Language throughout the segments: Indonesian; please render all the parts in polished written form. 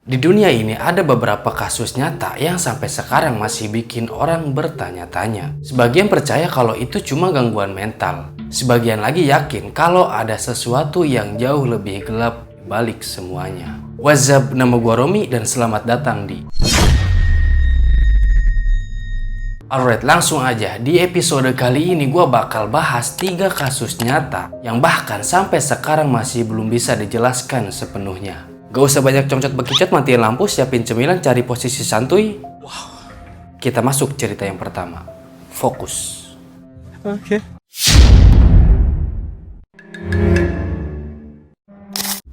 Di dunia ini ada beberapa kasus nyata yang sampai sekarang masih bikin orang bertanya-tanya. Sebagian percaya kalau itu cuma gangguan mental. Sebagian lagi yakin kalau ada sesuatu yang jauh lebih gelap di balik semuanya. What's up, nama gua Romi dan selamat datang di... Alright, langsung aja. Di episode kali ini gue bakal bahas 3 kasus nyata yang bahkan sampai sekarang masih belum bisa dijelaskan sepenuhnya. Gak usah banyak comcot bekicot, matiin lampu, siapin cemilan, cari posisi santuy. Wow. Kita masuk cerita yang pertama. Fokus. Oke.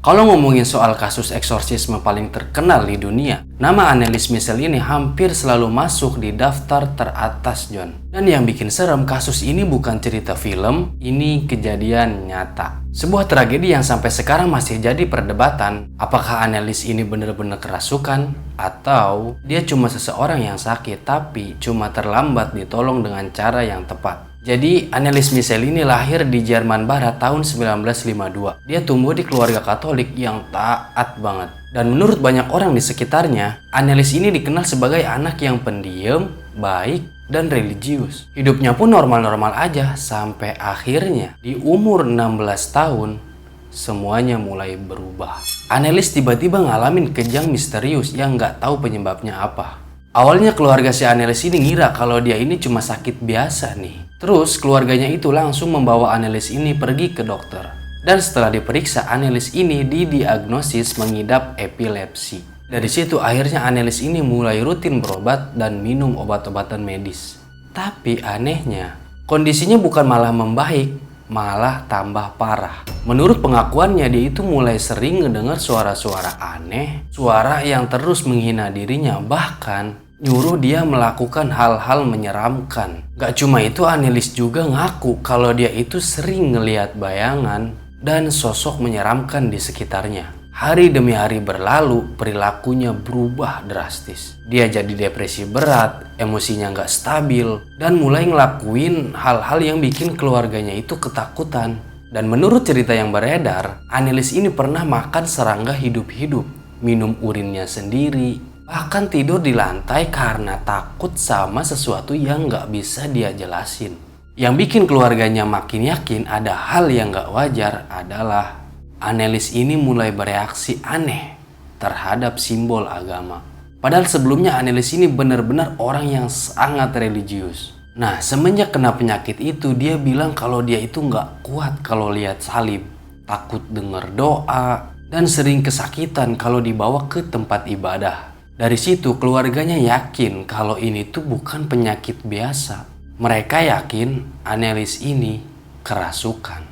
Kalau ngomongin soal kasus eksorsisme paling terkenal di dunia, nama Annelies Michel ini hampir selalu masuk di daftar teratas, John. Dan yang bikin serem, kasus ini bukan cerita film, ini kejadian nyata. Sebuah tragedi yang sampai sekarang masih jadi perdebatan, apakah Annelies ini benar-benar kerasukan, atau dia cuma seseorang yang sakit tapi cuma terlambat ditolong dengan cara yang tepat. Jadi, Annelies Michel ini lahir di Jerman Barat tahun 1952. Dia tumbuh di keluarga Katolik yang taat banget. Dan menurut banyak orang di sekitarnya, Annelies ini dikenal sebagai anak yang pendiam, baik, dan religius. Hidupnya pun normal-normal aja, sampai akhirnya di umur 16 tahun, semuanya mulai berubah. Annelies tiba-tiba ngalamin kejang misterius yang nggak tahu penyebabnya apa. Awalnya keluarga si Annelies ini ngira kalau dia ini cuma sakit biasa nih. Terus keluarganya itu langsung membawa Annelies ini pergi ke dokter. Dan setelah diperiksa, Annelies ini didiagnosis mengidap epilepsi. Dari situ akhirnya Annelies ini mulai rutin berobat dan minum obat-obatan medis. Tapi anehnya, kondisinya bukan malah membaik, malah tambah parah. Menurut pengakuannya, dia itu mulai sering ngedengar suara-suara aneh, suara yang terus menghina dirinya, bahkan nyuruh dia melakukan hal-hal menyeramkan. Gak cuma itu, Annelies juga ngaku kalau dia itu sering ngelihat bayangan dan sosok menyeramkan di sekitarnya. Hari demi hari berlalu, perilakunya berubah drastis. Dia jadi depresi berat, emosinya gak stabil, dan mulai ngelakuin hal-hal yang bikin keluarganya itu ketakutan. Dan menurut cerita yang beredar, Annelies ini pernah makan serangga hidup-hidup, minum urinnya sendiri, bahkan tidur di lantai karena takut sama sesuatu yang gak bisa dia jelasin. Yang bikin keluarganya makin yakin ada hal yang gak wajar adalah Annelies ini mulai bereaksi aneh terhadap simbol agama. Padahal sebelumnya Annelies ini benar-benar orang yang sangat religius. Nah, semenjak kena penyakit itu, dia bilang kalau dia itu gak kuat kalau lihat salib, takut denger doa, dan sering kesakitan kalau dibawa ke tempat ibadah. Dari situ keluarganya yakin kalau ini tuh bukan penyakit biasa. Mereka yakin Annelies ini kerasukan.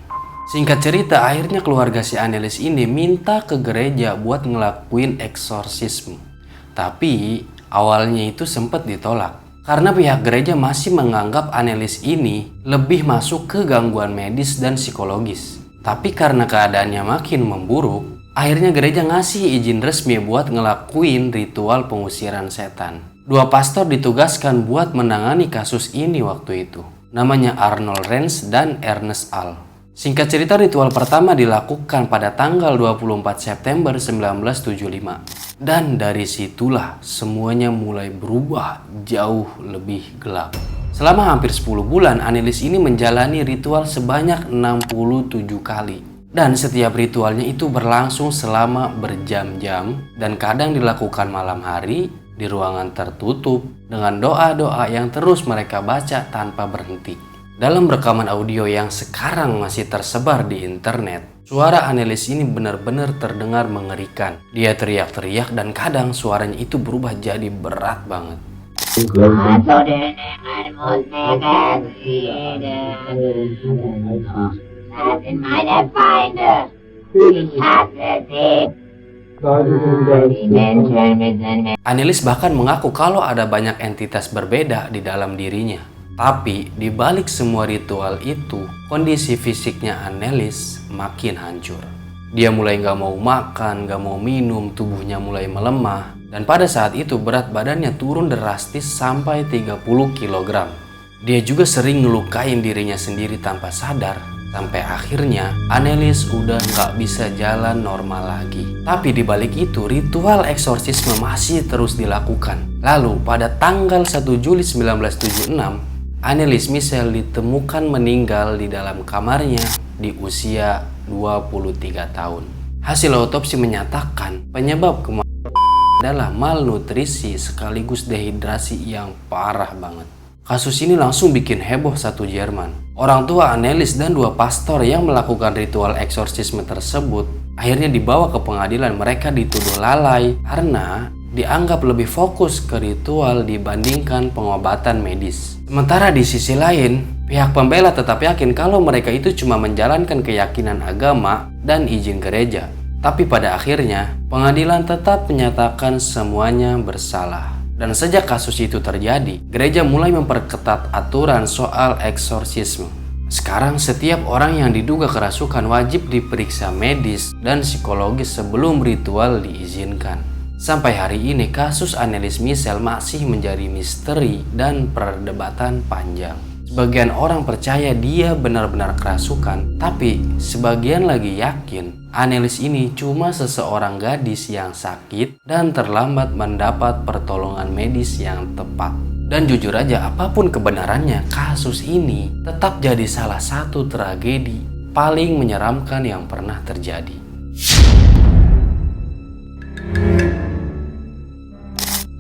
Singkat cerita, akhirnya keluarga si Annelies ini minta ke gereja buat ngelakuin eksorsisme. Tapi awalnya itu sempat ditolak karena pihak gereja masih menganggap Annelies ini lebih masuk ke gangguan medis dan psikologis. Tapi karena keadaannya makin memburuk, akhirnya gereja ngasih izin resmi buat ngelakuin ritual pengusiran setan. 2 pastor ditugaskan buat menangani kasus ini waktu itu. Namanya Arnold Renz dan Ernest Al. Singkat cerita, ritual pertama dilakukan pada tanggal 24 September 1975. Dan dari situlah semuanya mulai berubah jauh lebih gelap. Selama hampir 10 bulan, Annelies ini menjalani ritual sebanyak 67 kali. Dan setiap ritualnya itu berlangsung selama berjam-jam dan kadang dilakukan malam hari di ruangan tertutup dengan doa-doa yang terus mereka baca tanpa berhenti. Dalam rekaman audio yang sekarang masih tersebar di internet, suara Annelies ini benar-benar terdengar mengerikan. Dia teriak-teriak dan kadang suaranya itu berubah jadi berat banget. Annelies bahkan mengaku kalau ada banyak entitas berbeda di dalam dirinya. Tapi di balik semua ritual itu, kondisi fisiknya Annelies makin hancur. Dia mulai gak mau makan, gak mau minum, tubuhnya mulai melemah. Dan pada saat itu berat badannya turun drastis sampai 30 kg. Dia juga sering ngelukain dirinya sendiri tanpa sadar. Sampai akhirnya Annelies udah nggak bisa jalan normal lagi. Tapi di balik itu ritual eksorsisme masih terus dilakukan. Lalu pada tanggal 1 Juli 1976, Annelies Michel ditemukan meninggal di dalam kamarnya di usia 23 tahun. Hasil otopsi menyatakan penyebab kematian adalah malnutrisi sekaligus dehidrasi yang parah banget. Kasus ini langsung bikin heboh satu Jerman. Orang tua Annelies dan 2 pastor yang melakukan ritual eksorsisme tersebut akhirnya dibawa ke pengadilan. Mereka dituduh lalai karena dianggap lebih fokus ke ritual dibandingkan pengobatan medis. Sementara di sisi lain, pihak pembela tetap yakin kalau mereka itu cuma menjalankan keyakinan agama dan izin gereja. Tapi pada akhirnya, pengadilan tetap menyatakan semuanya bersalah. Dan sejak kasus itu terjadi, gereja mulai memperketat aturan soal eksorsisme. Sekarang setiap orang yang diduga kerasukan wajib diperiksa medis dan psikologis sebelum ritual diizinkan. Sampai hari ini kasus Annelies Michel masih menjadi misteri dan perdebatan panjang. Sebagian orang percaya dia benar-benar kerasukan, tapi sebagian lagi yakin Annelies ini cuma seseorang gadis yang sakit dan terlambat mendapat pertolongan medis yang tepat. Dan jujur aja, apapun kebenarannya, kasus ini tetap jadi salah satu tragedi paling menyeramkan yang pernah terjadi.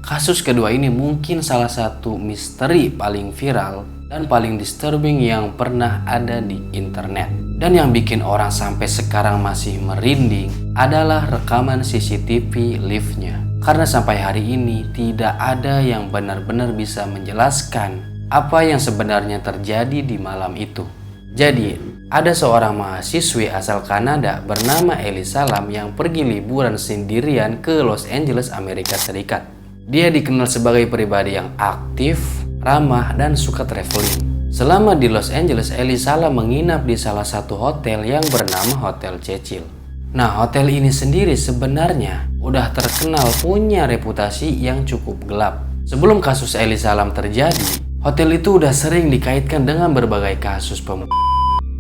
Kasus kedua ini mungkin salah satu misteri paling viral dan paling disturbing yang pernah ada di internet. Dan yang bikin orang sampai sekarang masih merinding adalah rekaman CCTV liftnya. Karena sampai hari ini tidak ada yang benar-benar bisa menjelaskan apa yang sebenarnya terjadi di malam itu. Jadi, ada seorang mahasiswi asal Kanada bernama Elisa Lam yang pergi liburan sendirian ke Los Angeles, Amerika Serikat. Dia dikenal sebagai pribadi yang aktif, ramah, dan suka traveling. Selama di Los Angeles, Elisa Lam menginap di salah satu hotel yang bernama Hotel Cecil. Nah, hotel ini sendiri sebenarnya udah terkenal punya reputasi yang cukup gelap. Sebelum kasus Elisa Lam terjadi, hotel itu udah sering dikaitkan dengan berbagai kasus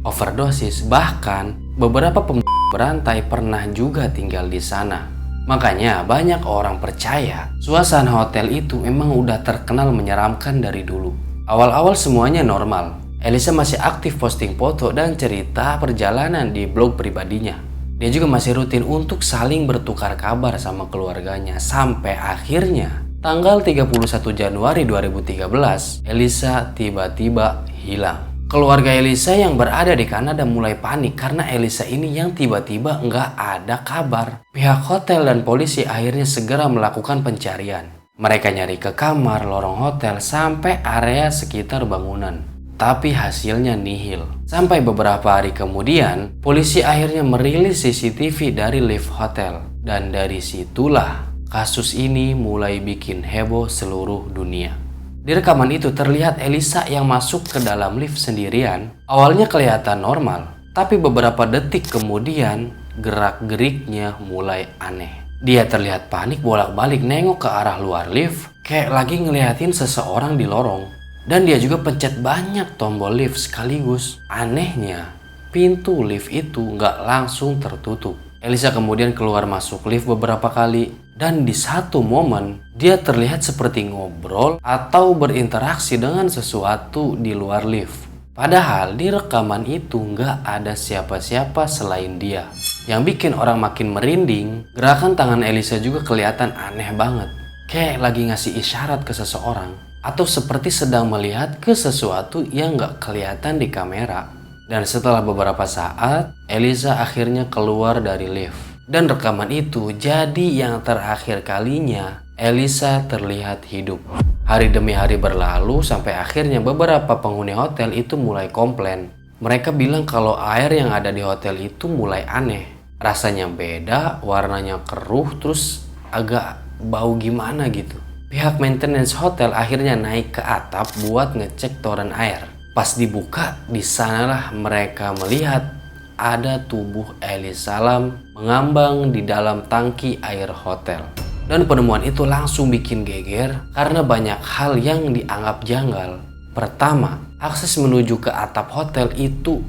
overdosis. Bahkan beberapa berantai pernah juga tinggal di sana. Makanya banyak orang percaya suasana hotel itu memang udah terkenal menyeramkan dari dulu. Awal-awal semuanya normal. Elisa masih aktif posting foto dan cerita perjalanan di blog pribadinya. Dia juga masih rutin untuk saling bertukar kabar sama keluarganya. Sampai akhirnya tanggal 31 Januari 2013, Elisa tiba-tiba hilang. Keluarga Elisa yang berada di Kanada mulai panik karena Elisa ini yang tiba-tiba nggak ada kabar. Pihak hotel dan polisi akhirnya segera melakukan pencarian. Mereka nyari ke kamar, lorong hotel, sampai area sekitar bangunan. Tapi hasilnya nihil. Sampai beberapa hari kemudian, polisi akhirnya merilis CCTV dari lift hotel. Dan dari situlah kasus ini mulai bikin heboh seluruh dunia. Di rekaman itu terlihat Elisa yang masuk ke dalam lift sendirian. Awalnya kelihatan normal, tapi beberapa detik kemudian gerak-geriknya mulai aneh. Dia terlihat panik bolak-balik nengok ke arah luar lift, kayak lagi ngeliatin seseorang di lorong. Dan dia juga pencet banyak tombol lift sekaligus. Anehnya, pintu lift itu nggak langsung tertutup. Elisa kemudian keluar masuk lift beberapa kali. Dan di satu momen, dia terlihat seperti ngobrol atau berinteraksi dengan sesuatu di luar lift. Padahal di rekaman itu nggak ada siapa-siapa selain dia. Yang bikin orang makin merinding, gerakan tangan Elisa juga kelihatan aneh banget. Kayak lagi ngasih isyarat ke seseorang. Atau seperti sedang melihat ke sesuatu yang nggak kelihatan di kamera. Dan setelah beberapa saat, Elisa akhirnya keluar dari lift. Dan rekaman itu jadi yang terakhir kalinya Elisa terlihat hidup. Hari demi hari berlalu sampai akhirnya beberapa penghuni hotel itu mulai komplain. Mereka bilang kalau air yang ada di hotel itu mulai aneh. Rasanya beda, warnanya keruh, terus agak bau gimana gitu. Pihak maintenance hotel akhirnya naik ke atap buat ngecek toren air. Pas dibuka, di sanalah mereka melihat ada tubuh Elisa Lam mengambang di dalam tangki air hotel. Dan penemuan itu langsung bikin geger karena banyak hal yang dianggap janggal. Pertama, akses menuju ke atap hotel itu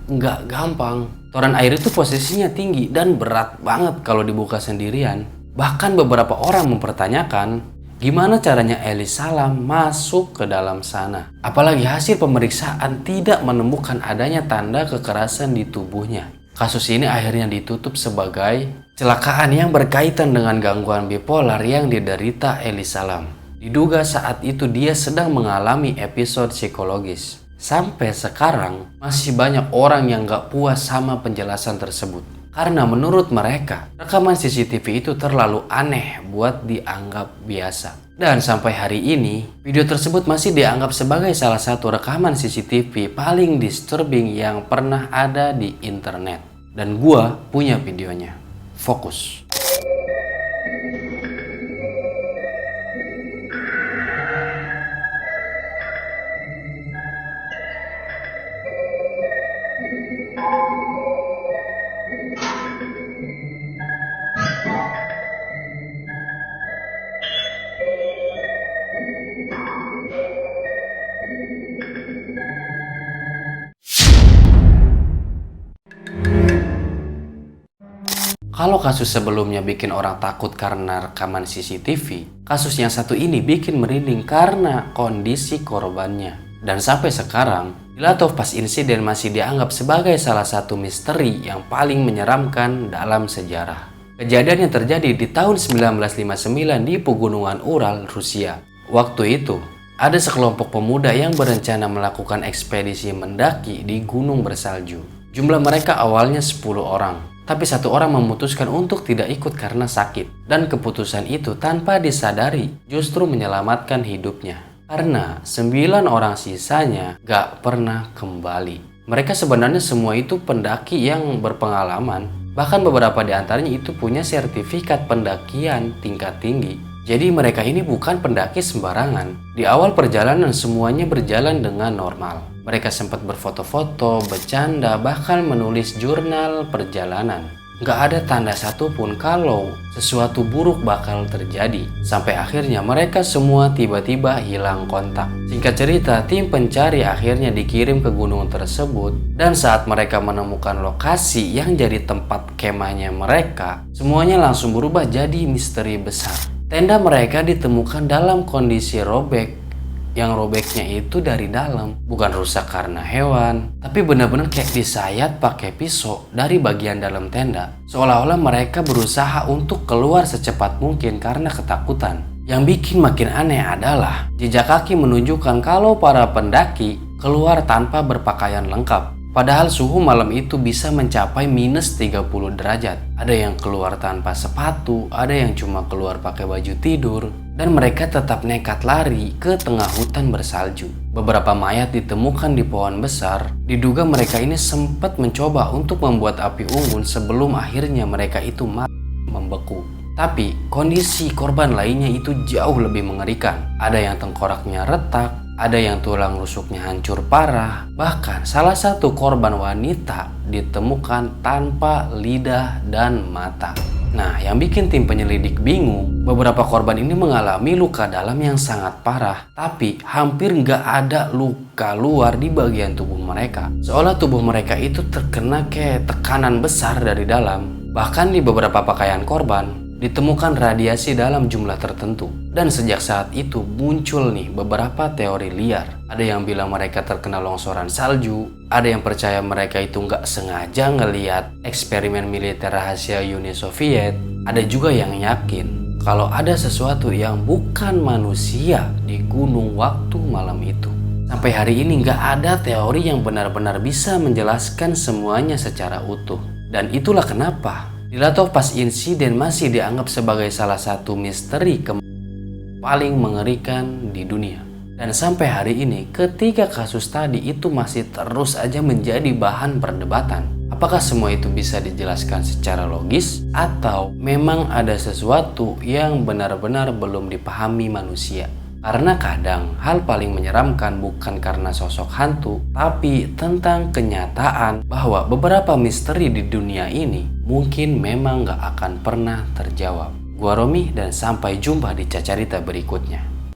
nggak gampang. Toren air itu posisinya tinggi dan berat banget kalau dibuka sendirian. Bahkan beberapa orang mempertanyakan gimana caranya Ellis Salam masuk ke dalam sana. Apalagi hasil pemeriksaan tidak menemukan adanya tanda kekerasan di tubuhnya. Kasus ini akhirnya ditutup sebagai kecelakaan yang berkaitan dengan gangguan bipolar yang diderita Ellis Salam. Diduga saat itu dia sedang mengalami episode psikologis. Sampai sekarang masih banyak orang yang gak puas sama penjelasan tersebut. Karena menurut mereka, rekaman CCTV itu terlalu aneh buat dianggap biasa. Dan sampai hari ini, video tersebut masih dianggap sebagai salah satu rekaman CCTV paling disturbing yang pernah ada di internet. Dan gua punya videonya. Fokus. Kalau kasus sebelumnya bikin orang takut karena rekaman CCTV, kasus yang satu ini bikin merinding karena kondisi korbannya. Dan sampai sekarang, Dilatov pas insiden masih dianggap sebagai salah satu misteri yang paling menyeramkan dalam sejarah. Kejadian yang terjadi di tahun 1959 di Pegunungan Ural, Rusia. Waktu itu, ada sekelompok pemuda yang berencana melakukan ekspedisi mendaki di gunung bersalju. Jumlah mereka awalnya 10 orang. Tapi satu orang memutuskan untuk tidak ikut karena sakit. Dan keputusan itu tanpa disadari justru menyelamatkan hidupnya. Karena 9 orang sisanya gak pernah kembali. Mereka sebenarnya semua itu pendaki yang berpengalaman. Bahkan beberapa di antaranya itu punya sertifikat pendakian tingkat tinggi. Jadi mereka ini bukan pendaki sembarangan. Di awal perjalanan semuanya berjalan dengan normal. Mereka sempat berfoto-foto, bercanda, bahkan menulis jurnal perjalanan. Nggak ada tanda satupun kalau sesuatu buruk bakal terjadi. Sampai akhirnya mereka semua tiba-tiba hilang kontak. Singkat cerita, tim pencari akhirnya dikirim ke gunung tersebut. Dan saat mereka menemukan lokasi yang jadi tempat kemahnya mereka, semuanya langsung berubah jadi misteri besar. Tenda mereka ditemukan dalam kondisi robek. Yang robeknya itu dari dalam, bukan rusak karena hewan, tapi benar-benar kayak disayat pakai pisau dari bagian dalam tenda. Seolah-olah mereka berusaha untuk keluar secepat mungkin karena ketakutan. Yang bikin makin aneh adalah jejak kaki menunjukkan kalau para pendaki keluar tanpa berpakaian lengkap. Padahal suhu malam itu bisa mencapai minus 30 derajat. Ada yang keluar tanpa sepatu, ada yang cuma keluar pakai baju tidur. Dan mereka tetap nekat lari ke tengah hutan bersalju. Beberapa mayat ditemukan di pohon besar. Diduga mereka ini sempat mencoba untuk membuat api unggun sebelum akhirnya mereka itu membeku. Tapi kondisi korban lainnya itu jauh lebih mengerikan. Ada yang tengkoraknya retak, ada yang tulang rusuknya hancur parah. Bahkan salah satu korban wanita ditemukan tanpa lidah dan mata. Nah, yang bikin tim penyelidik bingung, beberapa korban ini mengalami luka dalam yang sangat parah, tapi hampir nggak ada luka luar di bagian tubuh mereka. Seolah tubuh mereka itu terkena kayak tekanan besar dari dalam. Bahkan di beberapa pakaian korban, ditemukan radiasi dalam jumlah tertentu. Dan sejak saat itu muncul nih beberapa teori liar. Ada yang bilang mereka terkena longsoran salju, ada yang percaya mereka itu nggak sengaja ngeliat eksperimen militer rahasia Uni Soviet, ada juga yang yakin kalau ada sesuatu yang bukan manusia di gunung waktu malam itu. Sampai hari ini nggak ada teori yang benar-benar bisa menjelaskan semuanya secara utuh. Dan itulah kenapa Dilatov pas insiden masih dianggap sebagai salah satu misteri paling mengerikan di dunia. Dan sampai hari ini, ketiga kasus tadi itu masih terus aja menjadi bahan perdebatan. Apakah semua itu bisa dijelaskan secara logis atau memang ada sesuatu yang benar-benar belum dipahami manusia? Karena kadang hal paling menyeramkan bukan karena sosok hantu, tapi tentang kenyataan bahwa beberapa misteri di dunia ini mungkin memang gak akan pernah terjawab. Gua Romi dan sampai jumpa di Cacarita berikutnya.